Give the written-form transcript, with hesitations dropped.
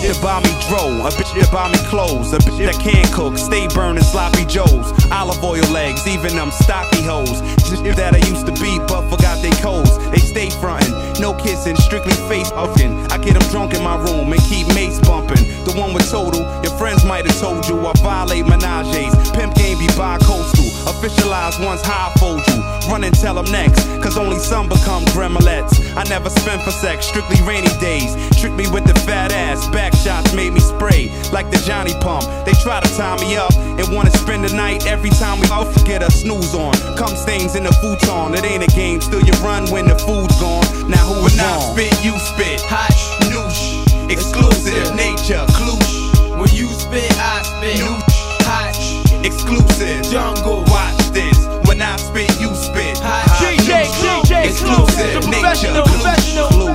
that buy me dro, a bitch that buy me clothes, a bitch that can cook, stay burning sloppy joes, olive oil legs, even them stocky hoes. Just that I used to be, but forgot they codes. They stay frontin', no kissing, strictly face huffing. I get them drunk in my room and keep mace bumping. The one with total, your friends might have told you I violate menages. Pimp game be bi-coastal, officialize once high fold you. Run and tell them next, cause only some become gremlins. I never spend for sex, strictly rainy days. Trick me with the fat ass, back shots made me spray like the Johnny Pump. They try to tie me up and wanna spend the night. Every time we off, get a snooze on. Cum stains in the futon, it ain't a game. Still you run when the food's gone. Now who is when wrong? I spit, you spit. Hot, noosh, exclusive, nature, kloosh. When you spit, I spit. Noosh, hot, exclusive, jungle. Watch this. When I spit, you spit. Hot, DJ, exclusive, the nature, professional.